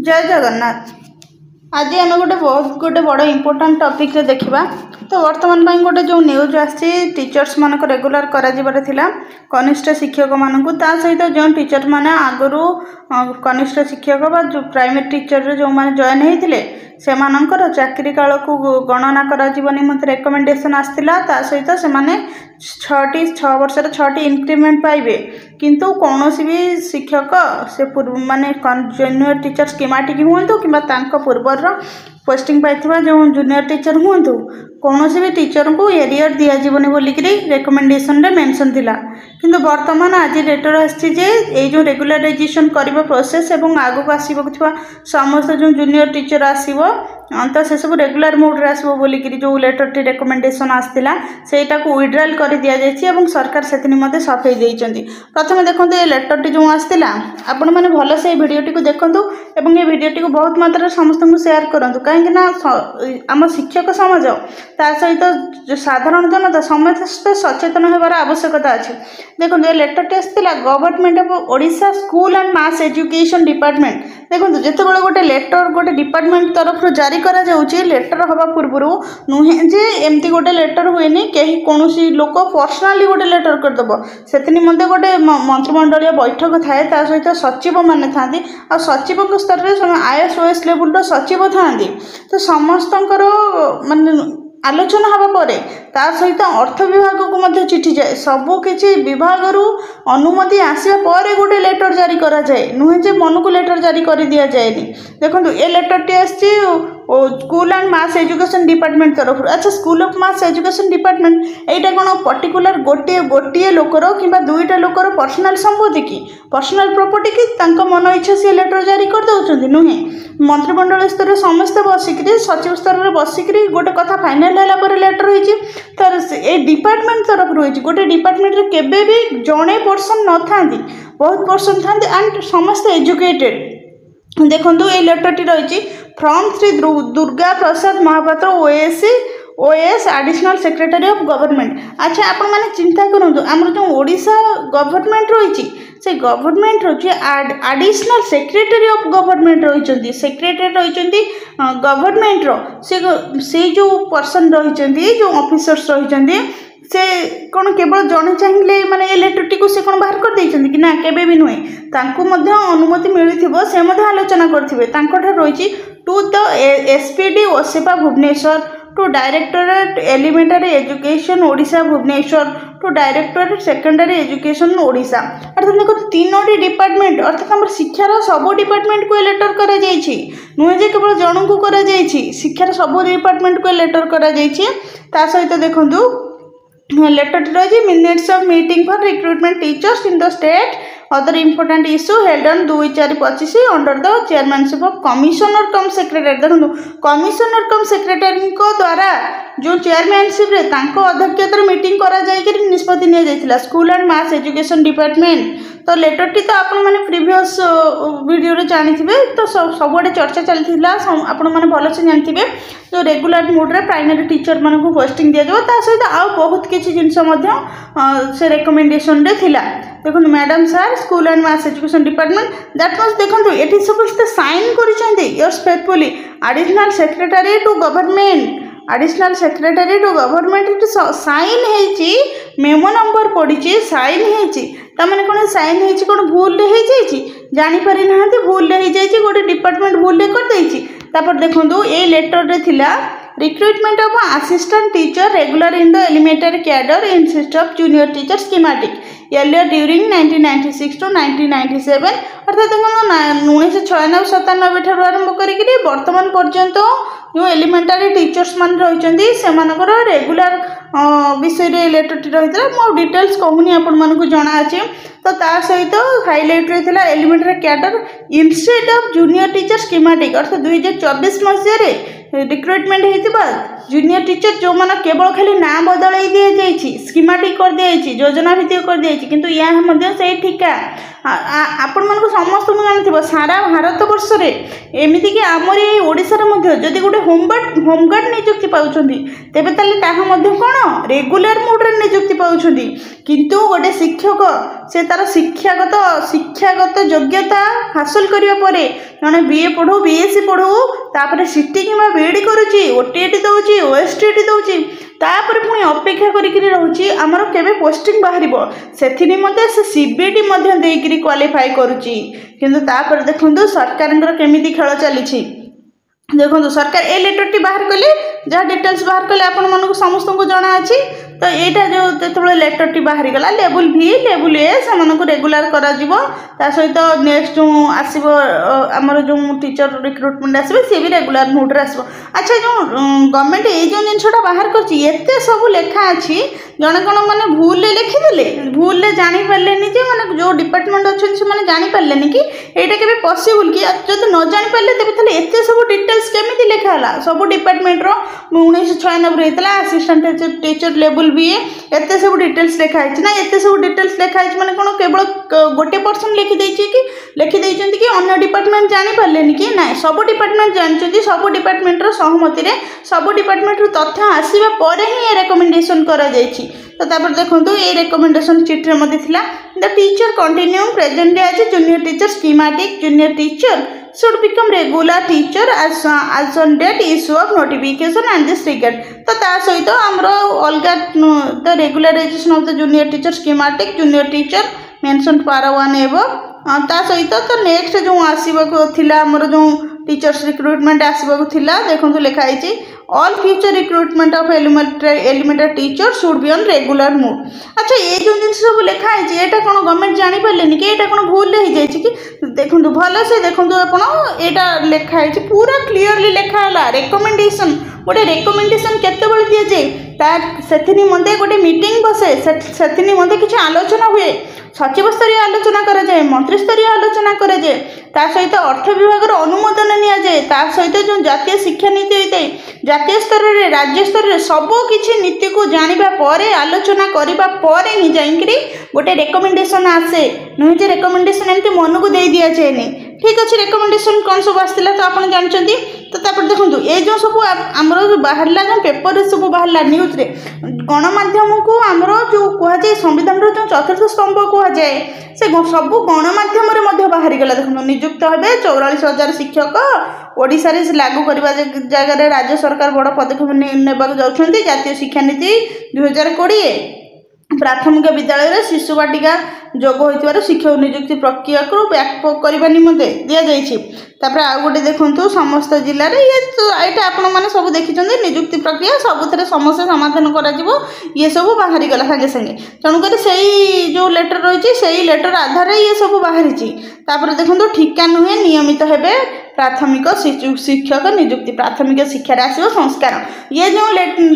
जय जगन्नाथ। आज आम गोटे बड़ इम्पोर्टाट टॉपिक रे देखा। तो वर्तमान गोटे जो न्यूज आसी टीचर्स मानक रेगुलर करा कनिष्ठ शिक्षक मानक सहित जो टीचर माने आगु कनिष्ठ शिक्षक बा जो प्राइमरी टीचर जो मैंने जॉइन होते से चाकरी काल को गणना करा निमंते रेकमेंडेशन आसला सहित से 6 वर्ष 6टी इंक्रीमेंट पाइबे किंतु कौन भी शिक्षक से माने जूनियर टीचर स्कीमेटिक हूँ कि पूर्वर पोस्टिंग पाई जो जूनियर टीचर हूँ कौन भी टीचर को एरियर दिजावनी बोलिक रेकमेंडेशन रे मेंशन थिला किंतु वर्तमान आज लेटर आसी जो रेगुलराइजेशन करबा प्रोसेस एवं आगक आसवा समस्त जो जूनियर टीचर आसो तो से सब रेगुलर मोड रे आसो बोलिक जो लेटर टी रेकमेंडेशन आसला सेटा को विड्रॉल कर दिया जायछि सरकार से निमते सफाई देइचंती। प्रथम देखंतु ए लेटर टी जो आसला आपण माने भल से वीडियो टी को देखंतु एवं ए वीडियो टी को बहुत मात्रा समस्त को शेयर करंतु कहीं ना आम शिक्षक समाज ता सहित जो साधारण जनता समस्त सचेतन होबार आवश्यकता अच्छे। देखो ये लेटर टी आसला government of Odisha school and mass education department. देखो जितेबाला गोटे लेटर गोटे डिपार्टमेंट तरफ जारी करा जाउची लेटर हवा पूर्व नुहे जे एमती गोटे लेटर हुए कहीं कौन लोक पर्सनाली गोटे लेटर करदेव से निमंते गोटे मंत्रिमंडलीय बैठक थाए सहित सचिव माने थांती आ सचिव स्तर में IAS लेवल सचिव थांती तो समस्त माने आलोचना हवा परे ता सहित अर्थ विभाग को मध्य चिठी जाए सबू किसी विभाग अनुमति आसवा पर गोटे लेटर जारी करा जाए नुहे जे मन को लेटर जारी कर दिया जाएनी। देखो ये लेटर टी आसी school and mass education department तरफ। अच्छा school of mass education department यहाँ कौन पर्टिकुलर गोटे लोकर कि दुईटा लोकर पर्सनाल संपत्ति की पर्सनाल प्रॉपर्टी की मन इच्छा सी लेटर जारी कर दौरान नुहे मंत्रिमंडल स्तर समस्त बसिक सचिव स्तर में बसिक गोटे कथा फाइनाल है लेटर होती तो ये डिपार्टमेंट तरफ रही गोटे डिपार्टमेंट रे केबे भी जड़े पर्सन न था बहुत पर्सन था एंड समस्त एजुकेटेड। देखो ये लेटर टी रही from Shri Durga Prasad Mahapatra OAS additional secretary of government. अच्छा आपण माने चिंता करंतु हमर जो ओडिशा गवर्नमेंट रही से गवर्नमेंट रही एडिशनल सेक्रेटरी ऑफ गवर्नमेंट रही सेक्रेटरी रही गवर्नमेंट रो से जो पर्सन रही जो ऑफिसर्स रही से कौन केवल जड़े चाहिए माने ये लेटर टी को से कौन बाहर कर देइछंती कि ना केबे भी नुहे तांको मध्य अनुमति मिलिथिबो से मध्य आलोचना करथिबे तांकोठा रही to the SPD OSEPA Bhubaneswar to directorate elementary education Odisha Bhubaneswar to directorate secondary education Odisha. अर्थात देखो तीनोटी डिपार्टमेंट अर्थात आम शिक्षार सब डिपार्टमेंट को लेटर करा जायछि नुहे जे केवल जन को करा जायछि शिक्षार सब डिपार्टमेंट को लेटर करा जायछि। ता सहित देखंतु लेटर रही minutes of meeting for recruitment teachers in the state other important issue held on 2/4/25 under the chairmanship of commissioner come secretary. देखो कमिश्नर कम सेक्रेटरी द्वारा जो चेयरमैनशिप रे तांको अध्यक्षतार मीटिंग करा जाय निष्पत्ति निया जायतिला school and mass education department. तो लेटर टी तो आपण माने प्रीवियस वीडियो रे जानिथिबे तो सबुआडे चर्चा चलथिला आपण माने भल से जानिथिबे जो रेगुलर मोड रे प्राइमरी टीचर माने को पोस्टिंग दिया जाव ता सहित आ बहुत किछि जिंस मध्य से रेकमेंडेशन रे थिला। देखो madam sir school and mass education department that means देखो एटी समस्त साइन करिसेंती yours faithfully additional secretary to government additional secretary to government sign है मेमो नंबर पड़ी साइन है मैंने कौन साइन है कौन भूल जानी पारि ना भूल गोटे डिपार्टमेंट भूल कर देखो ये लेटर रे थिला recruitment of assistant teacher regular in the elementary cadre in system of junior teacher schematic earlier during 1996 to 1997 अर्थात 1996-97 ठार आरंभ करी वर्तमान पर्यंत जो एलिमेंटरी टीचर्स मान रही से रेगुलर विषय रे लेटर टी रही मो डिटेल्स कहूनी आपण मानक जना अच्छे। तो ता सहित हाइलाइट रही elementary cadre institute of junior teacher schematic अर्थात 2024 मसीह रिक्रुटमेंट होता जूनियर टीचर जो मैंने केवल खाली ना बदल दी जाइए स्कीमेटिक कर दी योजना भित्तिक कर दी कि यह से ठिका आपण मन समस्त जान सारा भारत वर्ष में एमती कि आमर ये ओडिशार जदि गोटे होमगार्ड नियुक्ति पाँच तेरे कौन रेगुलर मोड्रे नियुक्ति पाँच किंतु गोटे शिक्षक से तार शिक्षागत योग्यता हासिल करने जड़े बीए पढ़ू बीएससी पढ़ू तापर सीटी कि बीएड करुच्ची ओटीईटी दौर ओएसटीईटी दौर तापर पुणी अपेक्षा करी आमर केबे पोस्टिंग बाहर से निमंते से सीबीटी देकर क्वालिफाई करुच्ची किंतु तापर देखो सरकार केमिति खेल चली देखो सरकार ए लेटर टी बाहर कले जहाँ डिटेल्स बाहर कले आपण मन समस्त को जना अच्छी तो यहाँ जो जो लेटर टी बाहरी गला लेवल भी लेवल ए से रेगुलर करा सहित नेक्स्ट जो आसो आमर जो टीचर रिक्रुटमेंट आसवे सी भी रेगुलर मोड्रे आसो अच्छा जो गवर्नमेंट ये जो जिनटा बाहर करते सब लेखा अच्छी जड़े कौन मैंने भूल लिखिदे भूल जापारे मैंने जो डिपार्टमेंट अच्छे से जापारे कि यहाँ के पसिबल कि जब न जापारे तेज एत सब डिटेल्स केमी लिखाला सब डिपार्टमेंटर 1996 होता आसिस्टांट टीचर लेवल भी एत सब डिटेल्स लिखाई ना एत सब डिटेल्स लिखाई मैंने कौन केवल गोटे पर्सन लिखिदे कि लिखिदे कि अन्य डिपार्टमेंट जापारे कि ना सब डिपार्टमेंट जानते सब डिपार्टमेंटर सहमति सब डिपार्टमेंट तथ्य आसवा पर ही रेकमेंडेशन करा तो तापर देखो ये रेकमेंडेशन चिट्रे the teacher continue presently as junior teacher schematic junior teacher should become regular teacher as on date issue of notification and this regard तो ता सहित आमर अलग the regularisation of the junior teacher schematic junior teacher mention para 1 एवं ता सहित तो next जो आसवाक थिला आमर जो टीचर्स रिक्रुटमेंट आसवाक थिला देखो लिखाई all future recruitment of elementary teacher should be on regular mode अच्छा ये जो जिन सब लिखाई यहाँ कौन गवर्नमेंट जापारे कि यहाँ कौन भूल हो जाए कि देखो भल से देखो आप यहाँ लिखाई पूरा क्लीयरली लिखाला रेकमेंडेशन गोटे रेकमेंडेशन केतबेले दि जाए तार से निमंते गोटे मीटिंग बसे से निमंते किसी आलोचना हुए सचिव स्तरीय आलोचना करा जाए मंत्री स्तरीय आलोचना करा जाए ता सहित अर्थ विभाग अनुमोदन नि जाए ता सहित जो जातीय शिक्षा नीति होता है जातीय स्तर में राज्य स्तर में सबू किसी नीति को जानिबा परे आलोचना करिबा परे ही जाइकरी गोटे रेकमेंडेशन आसे नुहे रेकमेंडेशन एमती मन को दे दिया जाए ठीक अच्छे रेकमेंडेशन कौन सब आसला तो आप जानते तो तापर देखो ये जो सब आमर बाहर जो पेपर सब बाहर न्यूज रे गणमाध्यम को आमर जो कहुए संविधान जो चतुर्थ स्तंभ कहुए से सब गणमाध्यम बाहरी गला देखो नियुक्त हे 44,000 शिक्षक ओडिशा रे लागू करने जगह राज्य सरकार बड़ पदक्षेप नेबाक जाउछन्ती जातीय शिक्षा नीति 2020 प्राथमिक विद्यालय शिशु बाटिका जोग होइतिबार शिक्षक नियुक्ति प्रक्रिया को व्यापक करने निमंते दिया जाइछि तापर आ गोटे देखंतु समस्त जिले में ये तो यहाँ आपण मैंने सब देखी नियुक्ति प्रक्रिया सबुथ समस्या समाधान करा ये सब बाहरी गला संगे संगे तेणुक से जो लेटर रही से लेटर आधार ये सब बाहरी तापर देखो ठिका नुहे नियमित हेबे प्राथमिक शिक्षक नियुक्ति प्राथमिक शिक्षार आसो संस्कार ये जो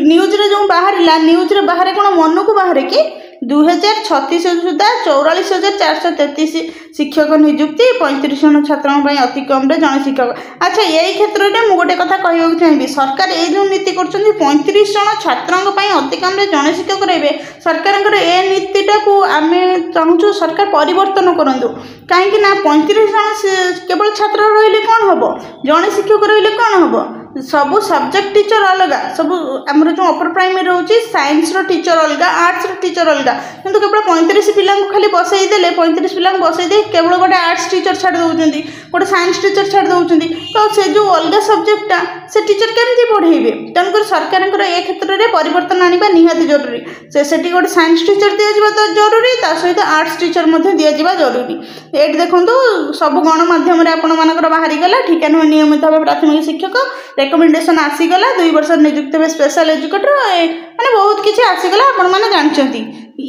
न्यूज रे जो बाहर न्यूज रे बाहर कौन मन को बाहर कि 2036 सुधा 44,433 शिक्षक नियुक्ति 35 जन छात्रों अति कम जन शिक्षक अच्छा यही क्षेत्र में मुझे गोटे कथा कहूँ चाहिए सरकार ये जो नीति कर 35 जन छात्रों अति कम जन शिक्षक रे सरकार ए नीतिटा को आम चाहूँ सरकार परिवर्तन करूँ कहीं 35 जन केवल छात्र रही कौन हम जन शिक्षक रही कौन हम सबू सब्जेक्ट टीचर अलग सब आमर जो अपर प्राइमरी रोचे साइंस टीचर अलग आर्ट्स टीचर अलग किंतु केवल 35 पिला खाली बसई देले 35 पिला बसई दे केवल गोटे आर्ट्स टीचर छाड़ दौरान गोटे साइंस टीचर छाड़ दौरान तो से जो अलग सब्जेक्टा से टीचर केमती पढ़ेबे तेणुक सरकार ए क्षेत्र में परिवर्तन आने निहाती जरूरी से गोटे साइंस टीचर दिज्व तो जरूरी ता सहित आर्ट्स टीचर दिज्व जरूरी ये देखो सब गणमाध्यम आपण बाहरी गला ठिका नुहे नियमित भाव प्राथमिक शिक्षक रेकमेंडेशन आसीगला 2 वर्ष नियुक्त हे स्पेशल एजुकेटर माने बहुत किसी आसीगला आपण माने जानचंती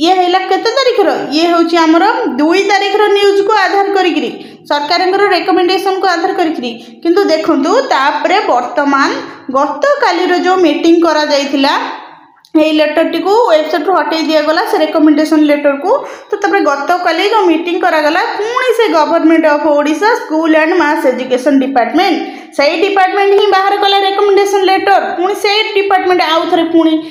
ये हैला केते तारिखर ये होची हमर 2 तारिखर न्यूज को आधार करिकरी सरकारंकर रेकमेंडेशन को आधार करिकरी किंतु देखंतु तापरे वर्तमान गत काली रो जो मीटिंग करा जायतिला यही लेटर टी को वेबसाइट हटे दिगला से रिकमेंडेशन लेटर को। तो तब गत काली जो मीटिंग करागला पुणी से government of Odisha school and mass education department से डिपार्टमेंट ही बाहर कला रिकमेंडेशन लेटर पुणी से डिपार्टमेंट आउ थे पुणी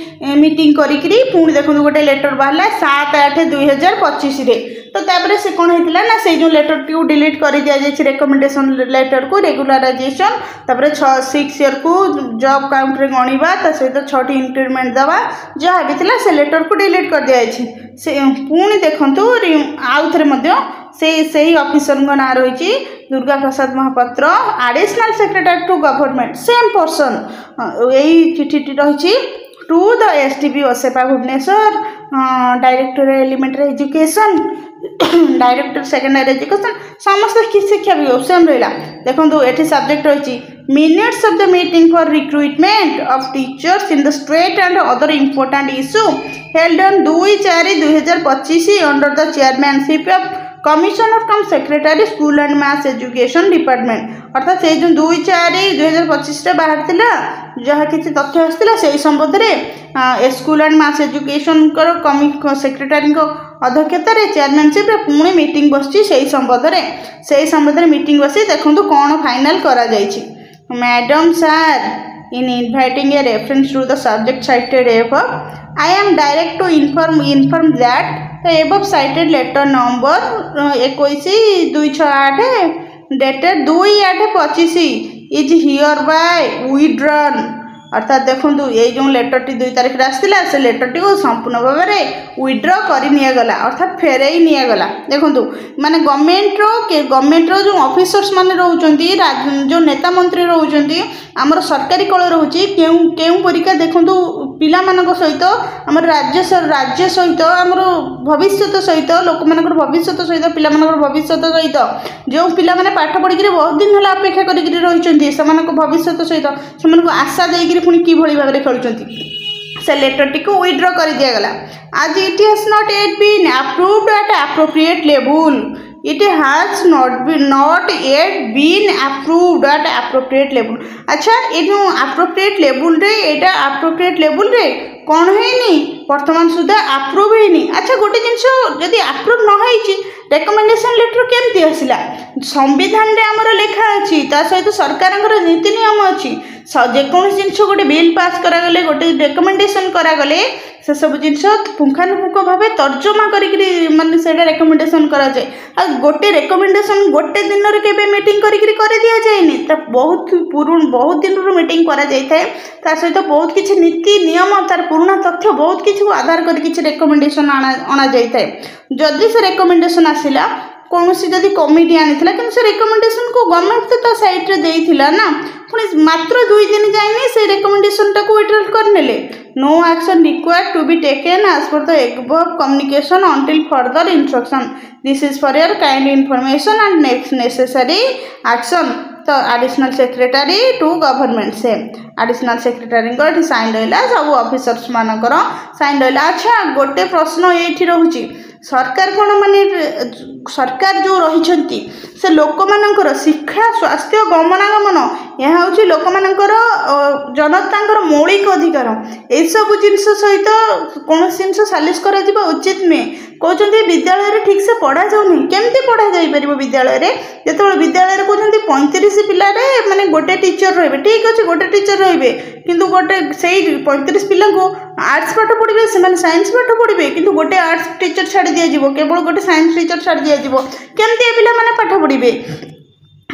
मीटिंग करी पुणी देखो गोटे लेटर बाहर 7/8/2025 तो तापर से कौन होता ना से जो लेटर टी डिलीट कर दि जाए रिकमेंडेशन लेटर को रेगुलराइजेशन तापर 6 ईयर को जॉब काउंट रे गणवा सहित 6टी इंक्रीमेंट दवा जहाँ भी था से लेटर को डिलीट कर दि जाए पुणी देखु आउ थे से ऑफिसर ना रही Durga Prasad Mahapatra additional secretary to government same person यही चिठी रही to the STP OSEPA Bhubaneswar director elementary education director secondary education समस्त शिक्षा विभाग सेम रहा। देखो ये सब्जेक्ट रही minutes of the meeting for recruitment of teachers in the state and other important issue held on 2/4/2025 under the chairmanship of commissioner cum secretary school and mass education department अर्थात से जो 2/4/2025 बाहर थिला जहाँ किसी तथ्य आसाला से संबंध में school and mass education secretary अध्यक्षतार चेयरमैनशिप पुणी मीटिंग बसी से संबंध में मीटिंग बसी देखो कौन फाइनल करा जाइछि। Madam sir in inviting a reference to the subject cited above, I am direct to inform that the above cited letter number 21/268 dated 2/8/25 is hereby withdrawn। अर्थात देखो ये जो लेटर टी 2 तारीख आसाला से लेटर टी को संपूर्ण भाव में विड्र करगला अर्थात फेरई निगला। देखो माने गवर्नमेंट जो ऑफिसर्स माने रोचंती जो नेता मंत्री रोचंती आमर सरकारी कल रोचे केउ परिका देखो पिला मानक सहित आमर राज्य सहित आमर भविष्य सहित लोक मानकर भविष्य सहित पिला मानकर भविष्य सहित जो पिला माने पाठ पढ़ी बहुत दिन है अपेक्षा करी रही से भविष्य सहित से आशा देकर पुणी कि भाव में खेलुंट से लेटर टी को विड्र कर दिगला आज it has not yet been approved at appropriate level it has not yet been approved at appropriate level. अच्छा ये जो एप्रोप्रिएट लेवल रे एटा एप्रोप्रिएट लेवल रे कौन है वर्तमान सुधा अप्रूव है। अच्छा गोटे जिनस जदि अप्रूव न रेकमेंडेशन लेटर केमती आसला संविधान रे आमर लेखा अच्छी सहित सरकार नीति नियम अच्छी जेको जिनस गोटे बिल पास करागले गोटे रेकमेंडेशन करागले से सब जिनस पुंखानुपुंख भाव तर्जमा करने से रेकमेंडेशन कराए आ गोटे रेकमेंडेशन गोटे दिन के मीटिंग कर दि जाए बहुत दिन मीटिंग करा सहित बहुत किसी नीति नियम तार पुराना तथ्य बहुत किसी आधार कर रेकमेंडेशन अणा जाए जदि से रेकमेंडेशन आसला कौन सी जदि कमिटी आनी कि से रेकमेंडेशन को गवर्नमेंट तो साइड्रे देइथिला ना पुणी मात्र 2 दिन जाए से रेकमेंडेशन टाक विड्रॉल करने no action required to be taken as per the above communication until further instruction this is for your kind information and next necessary action. तो एडिशनल सेक्रेटरी टू गवर्नमेंट से एडिशनल सेक्रेटरी साइन रहा सब officers मानकर sign रहा। अच्छा गोटे प्रश्न ये रोचे सरकार कौन माने सरकार जो रही से लोक मानकर शिक्षा स्वास्थ्य गमनागमन यह हूँ लोक मानकर जनता मौलिक अधिकार यह सब जिनस सहित कौन जिन सालिश कर उचित नुहे कहते विद्यालय ठीक से पढ़ा जाऊनी केमती पढ़ा जापर विद्यालय जो विद्यालय कहते 35 पिलारे माने गोटे टीचर रे ठीक अच्छे गोटे टीचर रे किंतु गोटे से 35 पिला को आर्ट्स पाठ पढ़े से साइंस पाठ पढ़े किंतु गोटे आर्ट्स टीचर छाड़ दिज्व केवल गोटे साइंस टीचर छाड़ दिज्व केमती पिला माने पाठ पढ़े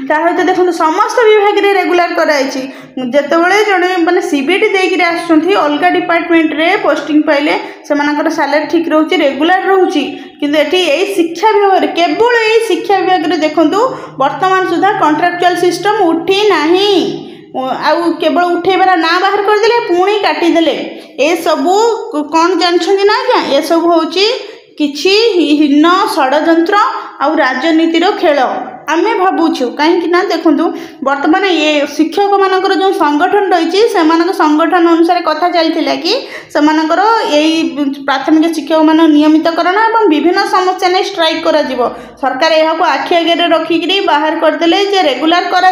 सहित देखो समस्त विभाग में रेगुलर कराई जितेबाला जड़े मैंने सीबीटी देकर आसुँच अलग डिपार्टमेंट रे पोस्टिंग पाइले से सालारी ठीक रोचे रेगुलर रोचे किंतु यही शिक्षा विभाग केवल यही शिक्षा विभाग में देखूँ वर्तमान सुधा कॉन्ट्रैक्चुअल सिस्टम उठी नहीं आउ केवल उठेबार ना बाहर करदे पुणी काटिदेले ए सबू कौन जानते ना क्या ये सब हूँ किछि हीन षड्यंत्र आउ राजनीतिर खेल आमे भावुछु कहीं देखु बर्तमान ये शिक्षक मानकर जो संगठन रही संगठन अनुसार कथा चलता कि सेमानकर यही प्राथमिक शिक्षक मान नियमितकरण और विभिन्न समस्या नहीं स्ट्राइक करा सरकार यह आखि आगे रखिक बाहर करदे जे रेगुलर करा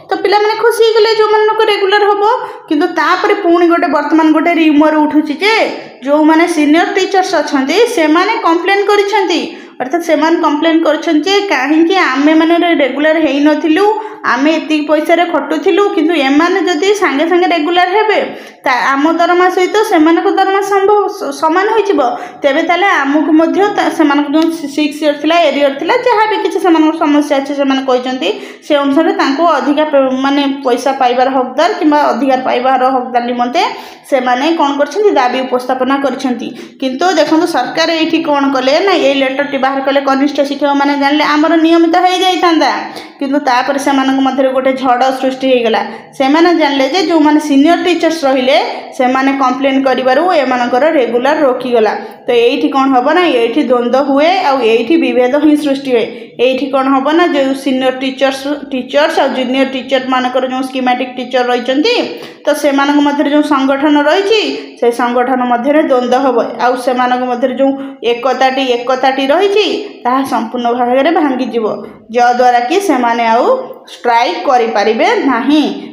तो पिला माने खुशी गले जो मन को रेगुलर हम किंतु तापर पुणी गोटे बर्तमान गोटे रिमर उठुची जे जो माने सीनियर टीचर्स अच्छा से माने कंप्लेन करिसेंती अर्थात से कंप्लेन कहीं आमे मैंने रेगुलर हो नथिलु आमे एति पैसा रे खटुथिलु किंतु एमाने जदि सांगे सांगे रेगुलर हेबे आम दरमा सहित सेमानक दरमा संभव समान हो तेबे ताले आमको मध्य सेमानक जो 6 इयर थिला एरियर थिला जहाँ भी किसी सेमानक समस्या अच्छे से कहते से अनुसार तांको अधिका माने पैसा पाइबार हकदार किंबा अधिकार पाइबार हकदार निमंते से माने कौन करछंती दाबी उपस्थापना करछंती किंतु देखो सरकार ये कौन कले ना ये लेटर टी बाहर कले कनिष्ठ शिक्षक मैंने जानले आमर नियमित हो जाता किंतु तापर से मध्य गोटे झड़ सृष्टि हो गला से जानले जे जो माने सीनियर टीचर्स रहिले से माने कंप्लेन करिबारु एमानकर रेगुलर रोकीगला तो ये कौन हम ना ये द्वंद्व हुए और ये विभेद ही सृष्टि हुए ये कौन हम ना जो सीनियर टीचर्स और जूनियर टीचर मानकर जो स्कीमेटिक टीचर रही तो से मध्य जो संगठन रही से संगठन मध्य द्वंद्व हम आउ से मध्य जो एकताटी रही संपूर्ण भाव में भांगी जद्वारा कि से स्ट्राइक करें ना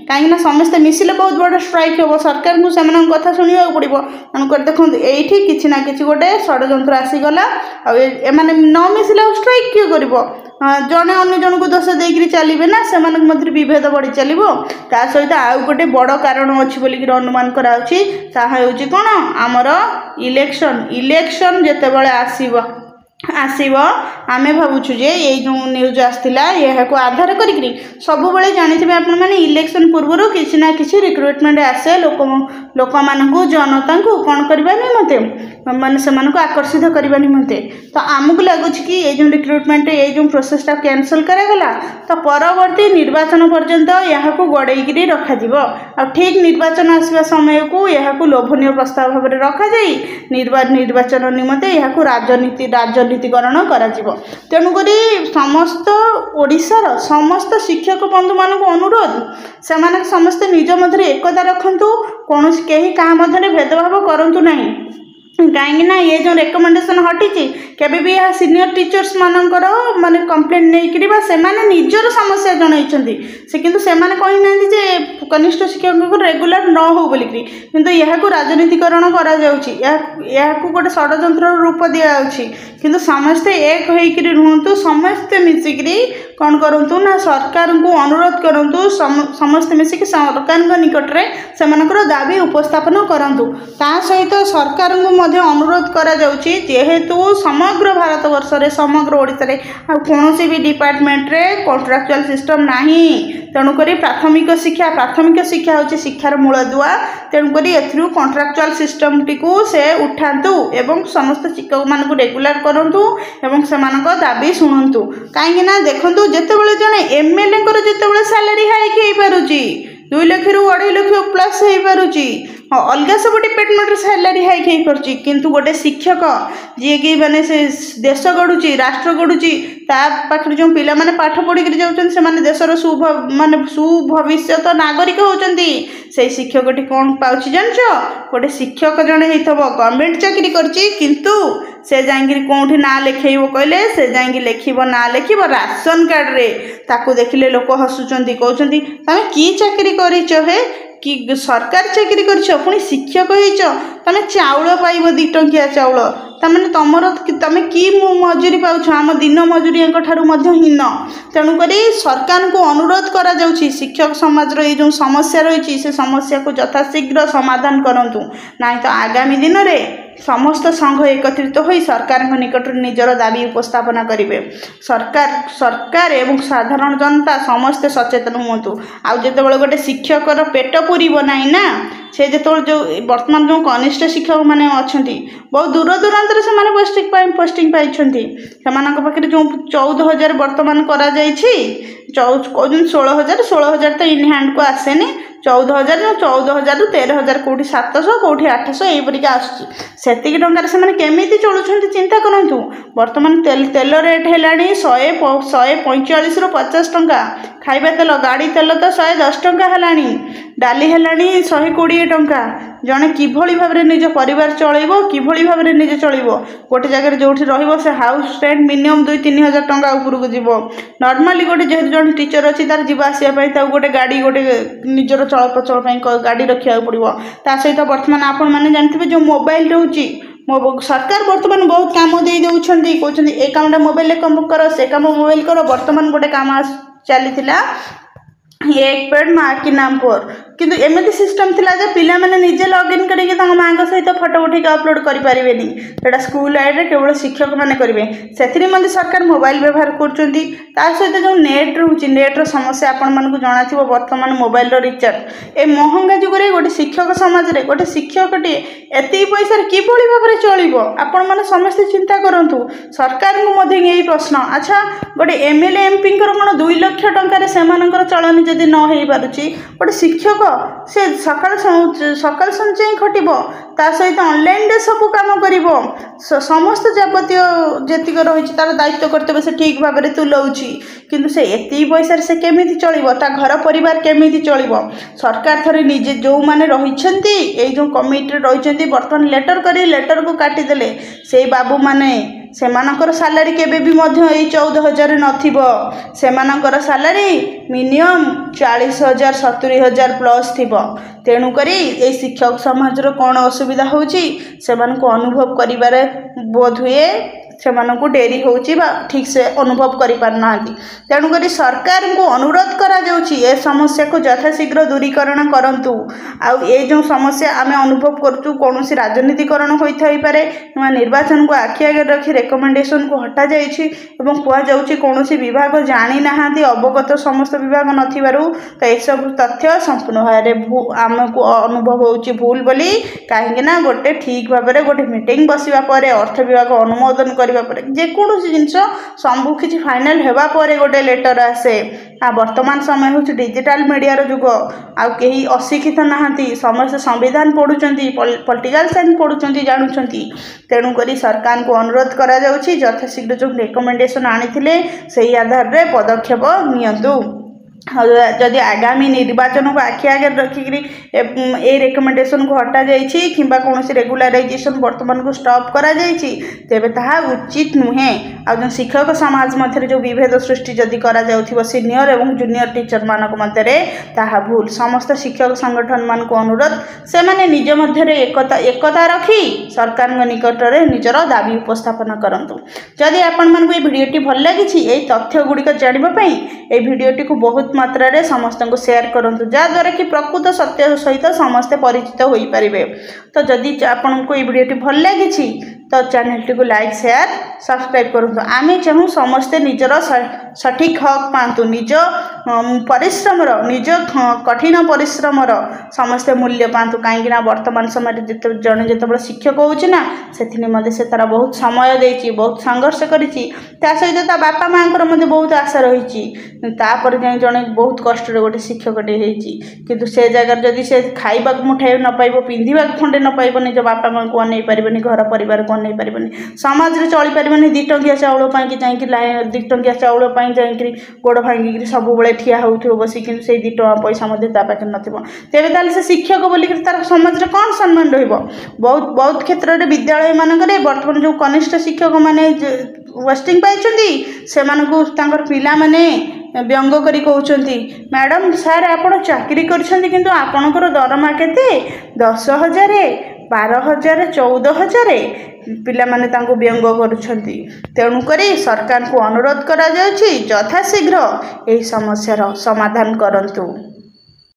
कहीं समस्ते मिसिले बहुत बड़ स्ट्राइक हम सरकार को से कथा शुणा पड़ो तेणुक देखो ये कि ना कि गोटे षड्यंत्र आसीगला आने न मिसिले स्ट्राइक किए कर जड़े अन्य जन को दोष देकर चलिए ना से विभेद बढ़ी चलो ता सहित आउ गोटे बड़ कारण अच्छी बोलिक अनुमान कराऊँगी कौन आमर इलेक्शन जितेबाला आसब आमे भावुछु जे ये जो न्यूज आसला यह को आधार करी सब बेले जानी आपण मैंने इलेक्शन पूर्व किसी ना किसी रिक्रुटमेंट आसे लोक मानू जनता को कौन करने निमंते माने से आकर्षित करने निमंते तो आमको लगुच कि ये जो रिक्रुटमेंट ये जो प्रोसेसटा कैंसल करागला तो परवर्ती निर्वाचन पर्यंत यहाँ को गड़ेक रखा आ ठीक निर्वाचन आसवा समय को यहाँ को लोभनीय प्रस्ताव भाव में रखा निर्वाचन निमंते यहाँ को राजनीतिकरण करा तेणुक समस्त ओडिशार समस्त शिक्षक बंधु मान अनुरोध से समस्ते निज मध्य एकता रखु कौन कहीं क्या मध्य भेदभाव करूँ ना कहीं ना ये जो रेकमेंडेशन हटी केबे भी यह सीनियर टीचर्स मानकर माने कंप्लेन नहीं से निजर समस्या जनई से किंतु से कही ना जे कनिष्ठ शिक्षक को रेगुलर न हो बोलिकी किंतु यह राजनीतिकरण करा गोटे षड्यंत्र रूप दि जाऊँगी किंतु समस्ते एक होकर रुहतु समस्ते मिसिकी कौन करूँ ना सरकार को अनुरोध करूँ समस्ते मिसिक सरकार निकट में से दाबी उपस्थापन करूँ ता सहित सरकार को अनुरोध करा जाउची जेहेतु समग्र भारत वर्ष रे समग्र ओडिसा रे कौन भी डिपार्टमेंट रे कॉन्ट्रैक्चुअल सिस्टम नाही तेणुक प्राथमिक शिक्षा होची शिक्षार मूलदुआ तेणुक एथरू कॉन्ट्रैक्चुअल सिस्टम टी को से उठातु एवं समस्त शिक्षक मान को रेगुलर करंतु एवं सेमानक दाबी शुणंतु कहीं ना देखंतु जेतेबेले जने एमएलए कर जेतेबेले सैलरी हाइक हे पारुची 2 लाख रु 2.5 लाख प्लस हो पारुची अलग सब डिपार्टमेंट सैलरी हाइक हो पार्टी किंतु गोटे शिक्षक जी कि माने से देश गढ़ुची राष्ट्र गढ़ुची पाखे जो पिला माने पाठ पढ़ी जाऊँ से देशर माने सुभविष्यत नागरिक होती से शिक्षक कौन पाँच जानच गोटे शिक्षक जड़े गवर्नमेंट चाकरी करची किंतु से जाइए कौटी ना लिखेब कहले से जाइए लिखब ना लिखब राशन कार्ड रे ताकू देखिले लोक हसुचंती कहते तमें कि चाकरी करिच हे कि सरकार चाकरी कर शिक्षक होमें चाउल पाइब 2 टंकिया चाउल तमें तुमर तुम कि मजूरी पाउछ आम दिन मजूरी हीन तेणुक सरकार को अनुरोध करा जाउछि शिक्षक समाज ये जो समस्या रही से समस्या को यथाशीघ्र समाधान करूँ ना तो आगामी दिन में समस्त संघ एकत्रित हो सरकार निकट निजर दाबी उपस्थापना करेंगे सरकार एवं साधारण जनता समस्ते सचेतन हूँ आते गोटे शिक्षकर पेट पूरब ना ना से जो जो बर्तमान जो कनिष्ठ शिक्षक मैंने अच्छा बहुत दूर दूरांत से पोस्टिंग पाई पाखे जो 14,000 बर्तमान करा 16,000 तो इन हैंड को आसेनी 14,000 14,000 13,000 କୋଉଠି 700 କୋଉଠି 800 ଏଇପରିକା ଆସୁଛି। ସେତିକି ଟଙ୍କାରେ ସେମାନେ କେମିତି ଚଳୁଛନ୍ତି ଚିନ୍ତା କରନ୍ତୁ। ବର୍ତ୍ତମାନ ତେଲ ରେଟ୍ ହେଲାଣି 145ରୁ 50 ଟଙ୍କା। ଖାଇବା ତେଲ, ଗାଡ଼ି ତେଲ ତ 110 ଟଙ୍କା ହେଲାଣି। ଡାଲି ହେଲାଣି 120 ଟଙ୍କା। ଜଣେ କିଭଳି ଭାବରେ ନିଜ ପରିବାର ଚଳେଇବ, କିଭଳି ଭାବରେ ନିଜେ ଚଳିବ? ଗୋଟେ ଜାଗାରେ ଯେଉଁଠି ରହିବ ସେ ହାଉସ୍ ରେଣ୍ଟ ମିନିମମ୍ 2-3 ହଜାର ଟଙ୍କା ଉପରକୁ ଯିବ। ନର୍ମାଲି ଗୋଟେ ଯେହେତୁ ଜଣେ ଟିଚର ଅଛି ତାର ଯିବା ଆସିବା ପାଇଁ ତାକୁ ଗୋଟେ ଗାଡ଼ି, ଗୋଟେ ନିଜର ଚଳପ୍ରଚଳ ପାଇଁ ଗାଡ଼ି ରଖିବାକୁ ପଡ଼ିବ। ତା ସହିତ ବର୍ତ୍ତମାନ ଆପଣମାନେ ଜାଣିଥିବେ ଯେଉଁ ମୋବାଇଲ ରହୁଛି, ସରକାର ବର୍ତ୍ତମାନ ବହୁତ କାମ ଦେଇ ଦେଉଛନ୍ତି, କହୁଛନ୍ତି ଏ କାମଟା ମୋବାଇଲରେ କର, ସେ କାମ ମୋବାଇଲ କର। ବର୍ତ୍ତମାନ ଗୋଟେ କାମ ଚାଲିଥିଲା एक पेड माँ की नाम पर, କିନ୍ତୁ ଏମିତି ସିଷ୍ଟମ ଥିଲା ଯେ ପିଲାମାନେ ନିଜେ ଲଗ୍ଇନ୍ କରିକି ତାଙ୍କ ମାଆଙ୍କ ସହିତ ଫଟୋ ଉଠେଇକି ଅପଲୋଡ଼ କରିପାରିବେନି। ସେଇଟା ସ୍କୁଲ ଆଇଡିରେ କେବଳ ଶିକ୍ଷକମାନେ କରିବେ। ସେଥିରେ ମଧ୍ୟ ସରକାର ମୋବାଇଲ ବ୍ୟବହାର କରୁଛନ୍ତି। ତା ସହିତ ଯେଉଁ ନେଟ୍ ରହୁଛି, ନେଟ୍ର ସମସ୍ୟା ଆପଣମାନଙ୍କୁ ଜଣାଥିବ। ବର୍ତ୍ତମାନ ମୋବାଇଲର ରିଚାର୍ଜ ଏ ମହଙ୍ଗା ଯୁଗରେ ଗୋଟେ ଶିକ୍ଷକ ସମାଜରେ ଗୋଟେ ଶିକ୍ଷକଟିଏ ଏତିକି ପଇସାରେ କିଭଳି ଭାବରେ ଚଳିବ? ଆପଣମାନେ ସମସ୍ତେ ଚିନ୍ତା କରନ୍ତୁ। ସରକାରଙ୍କୁ ମଧ୍ୟ ଏଇ ପ୍ରଶ୍ନ, ଆଚ୍ଛା ଗୋଟେ MLA MPଙ୍କର କ'ଣ 2 ଲକ୍ଷ ଟଙ୍କାରେ ସେମାନଙ୍କର ଚଳନି ଯଦି ନ ହେଇପାରୁଛି, ଗୋଟେ ଶିକ୍ଷକ ସେ ସକାଳ ସଞ୍ଚାଇ ଖଟିବ, ତା ସହିତ ଅନଲାଇନରେ ସବୁ କାମ କରିବ, ସମସ୍ତ ଯାବତୀୟ ଯେତିକ ରହିଛି ତାର ଦାୟିତ୍ୱ କର୍ତ୍ତବ୍ୟ ସେ ଠିକ୍ ଭାବରେ ତୁଲାଉଛି। କିନ୍ତୁ ସେ ଏତିକି ପଇସାରେ ସେ କେମିତି ଚଳିବ? ତା ଘର ପରିବାର କେମିତି ଚଳିବ? ସରକାର ଥରେ ନିଜେ ଯେଉଁମାନେ ରହିଛନ୍ତି, ଏଇ ଯେଉଁ କମିଟିରେ ରହିଛନ୍ତି, ବର୍ତ୍ତମାନ ଲେଟର କରି ଲେଟରକୁ କାଟିଦେଲେ। ସେଇ ବାବୁମାନେ ସେମାନଙ୍କର ସାଲାରୀ କେବେ ବି ମଧ୍ୟ ଏଇ 14,000 ନଥିବ। ସେମାନଙ୍କର ସାଲାରୀ ମିନିମମ୍ 40,000 70,000 ପ୍ଲସ୍ ଥିବ। ତେଣୁକରି ଏଇ ଶିକ୍ଷକ ସମାଜର କ'ଣ ଅସୁବିଧା ହେଉଛି ସେମାନଙ୍କୁ ଅନୁଭବ କରିବାରେ ବୋଧହୁଏ ସେମାନଙ୍କୁ ଡେରି ହେଉଛି ବା ଠିକ୍ ସେ ଅନୁଭବ କରିପାରୁନାହାନ୍ତି। ତେଣୁକରି ସରକାରଙ୍କୁ ଅନୁରୋଧ କରାଯାଉଛି ଏ ସମସ୍ୟାକୁ ଯଥାଶୀଘ୍ର ଦୂରୀକରଣ କରନ୍ତୁ। ଆଉ ଏ ଯେଉଁ ସମସ୍ୟା ଆମେ ଅନୁଭବ କରୁଛୁ କୌଣସି ରାଜନୀତିକରଣ ହୋଇଥାଇପାରେ, ନୂଆ ନିର୍ବାଚନକୁ ଆଖି ଆଗରେ ରଖି ରେକମେଣ୍ଡେସନକୁ ହଟାଯାଇଛି ଏବଂ କୁହାଯାଉଛି କୌଣସି ବିଭାଗ ଜାଣିନାହାନ୍ତି, ଅବଗତ ସମସ୍ତ ବିଭାଗ ନଥିବାରୁ ତ ଏସବୁ ତଥ୍ୟ ସମ୍ପୂର୍ଣ୍ଣ ଭାବରେ ଆମକୁ ଅନୁଭବ ହେଉଛି ଭୁଲ ବୋଲି। କାହିଁକି ନା ଗୋଟେ ଠିକ୍ ଭାବରେ ଗୋଟେ ମିଟିଂ ବସିବା ପରେ, ଅର୍ଥ ବିଭାଗ ଅନୁମୋଦନ କରିବା ପରେ, ଯେକୌଣସି ଜିନିଷ ସବୁ କିଛି ଫାଇନାଲ ହେବା ପରେ ଗୋଟେ ଲେଟର ଆସେ। ବର୍ତ୍ତମାନ ସମୟ ହେଉଛି ଡିଜିଟାଲ ମିଡ଼ିଆର ଯୁଗ। ଆଉ କେହି ଅଶିକ୍ଷିତ ନାହାନ୍ତି, ସମସ୍ତେ ସମ୍ବିଧାନ ପଢ଼ୁଛନ୍ତି, ପଲିଟିକାଲ ସାଇନ୍ସ ପଢ଼ୁଛନ୍ତି, ଜାଣୁଛନ୍ତି। ତେଣୁକରି ସରକାରଙ୍କୁ ଅନୁରୋଧ କରାଯାଉଛି ଯଥାଶୀଘ୍ର ଯେଉଁ ରେକମେଣ୍ଡେସନ ଆଣିଥିଲେ ସେହି ଆଧାରରେ ପଦକ୍ଷେପ ନିଅନ୍ତୁ। ଯଦି ଆଗାମୀ ନିର୍ବାଚନକୁ ଆଖି ଆଗରେ ରଖିକରି ଏ ରେକମେଣ୍ଡେସନକୁ ହଟାଯାଇଛି କିମ୍ବା କୌଣସି ରେଗୁଲାରାଇଜେସନ ବର୍ତ୍ତମାନକୁ ଷ୍ଟପ୍ କରାଯାଇଛି, ତେବେ ତାହା ଉଚିତ ନୁହେଁ। ଆଉ ଯେଉଁ ଶିକ୍ଷକ ସମାଜ ମଧ୍ୟରେ ଯେଉଁ ବିଭେଦ ସୃଷ୍ଟି ଯଦି କରାଯାଉଥିବ ସିନିୟର ଏବଂ ଜୁନିୟର ଟିଚରମାନଙ୍କ ମଧ୍ୟରେ, ତାହା ଭୁଲ। ସମସ୍ତ ଶିକ୍ଷକ ସଂଗଠନମାନଙ୍କୁ ଅନୁରୋଧ, ସେମାନେ ନିଜ ମଧ୍ୟରେ ଏକତା ରଖି ସରକାରଙ୍କ ନିକଟରେ ନିଜର ଦାବି ଉପସ୍ଥାପନ କରନ୍ତୁ। ଯଦି ଆପଣମାନଙ୍କୁ এই ଭିଡ଼ିଓଟି ଭଲ ଲାଗିଛି, এই ତଥ୍ୟ ଗୁଡ଼ିକ ଜାଣିବା ପାଇଁ এই ଭିଡ଼ିଓଟିକୁ ବହୁତ ମାତ୍ରାରେ ସମସ୍ତଙ୍କୁ ସେୟାର କରନ୍ତୁ, ଯାହାଦ୍ୱାରା କି ପ୍ରକୃତ ସତ୍ୟ ସହିତ ସମସ୍ତେ ପରିଚିତ ହୋଇପାରିବେ। ତ ଯଦି ଆପଣଙ୍କୁ এই ଭିଡ଼ିଓଟି ଭଲ ଲାଗିଛି ତ ଚ୍ୟାନେଲଟିକୁ ଲାଇକ୍ ସେୟାର ସବସ୍କ୍ରାଇବ୍ କରନ୍ତୁ। ଆମେ ଚାହୁଁ ସମସ୍ତେ ନିଜର ସଠିକ୍ ହକ୍ ପାଆନ୍ତୁ, ନିଜ ପରିଶ୍ରମର, ନିଜ କଠିନ ପରିଶ୍ରମର ସମସ୍ତେ ମୂଲ୍ୟ ପାଆନ୍ତୁ। କାହିଁକିନା ବର୍ତ୍ତମାନ ସମୟରେ ଜଣେ ଯେତେବେଳେ ଶିକ୍ଷକ ହେଉଛି ନା, ସେଥି ନିମନ୍ତେ ସେ ତାର ବହୁତ ସମୟ ଦେଇଛି, ବହୁତ ସଂଘର୍ଷ କରିଛି। ତା ସହିତ ତା ବାପା ମାଆଙ୍କର ମଧ୍ୟ ବହୁତ ଆଶା ରହିଛି। ତାପରେ ଯାଇ ଜଣେ ବହୁତ କଷ୍ଟରେ ଗୋଟେ ଶିକ୍ଷକଟେ ହେଇଛି। କିନ୍ତୁ ସେ ଜାଗାରେ ଯଦି ସେ ଖାଇବାକୁ ମୁଠାଏ ନ ପାଇବ, ପିନ୍ଧିବାକୁ ଖଣ୍ଡେ ନ ପାଇବ, ନିଜ ବାପା ମାଆଙ୍କୁ ଅନେଇ ପାରିବନି, ଘର ପରିବାରକୁ ଅନେଇ ପାରିବନି, ସମାଜରେ ଚଳିପାରିବନି। 2 ଟଙ୍କିଆ ଚାଉଳ ପାଇଁକି ଯାଇକି 2 ଟଙ୍କିଆ ଚାଉଳ ପାଇଁ ଯାଇକିରି ଗୋଡ଼ ଭାଙ୍ଗିକିରି ସବୁବେଳେ ଠିଆ ହେଉଥିବ ବସି, କିନ୍ତୁ ସେଇ 2 ଟଙ୍କା ପଇସା ମଧ୍ୟ ତା ପାଖରେ ନଥିବ। ତେବେ ତାହେଲେ ସେ ଶିକ୍ଷକ ବୋଲିକିରି ତାର ସମାଜରେ କ'ଣ ସମ୍ମାନ ରହିବ? ବହୁତ କ୍ଷେତ୍ରରେ ବିଦ୍ୟାଳୟମାନଙ୍କରେ ବର୍ତ୍ତମାନ ଯେଉଁ କନିଷ୍ଠ ଶିକ୍ଷକମାନେ ପୋଷ୍ଟିଂ ପାଇଛନ୍ତି, ସେମାନଙ୍କୁ ତାଙ୍କର ପିଲାମାନେ ବ୍ୟଙ୍ଗ କରି କହୁଛନ୍ତି, ମ୍ୟାଡ଼ାମ୍ ସାର୍ ଆପଣ ଚାକିରି କରିଛନ୍ତି କିନ୍ତୁ ଆପଣଙ୍କର ଦରମା କେତେ? 10,000, 12,000, 14,000। ପିଲାମାନେ ତାଙ୍କୁ ବ୍ୟଙ୍ଗ କରୁଛନ୍ତି। ତେଣୁକରି ସରକାରଙ୍କୁ ଅନୁରୋଧ କରାଯାଉଛି ଯଥାଶୀଘ୍ର ଏହି ସମସ୍ୟାର ସମାଧାନ କରନ୍ତୁ।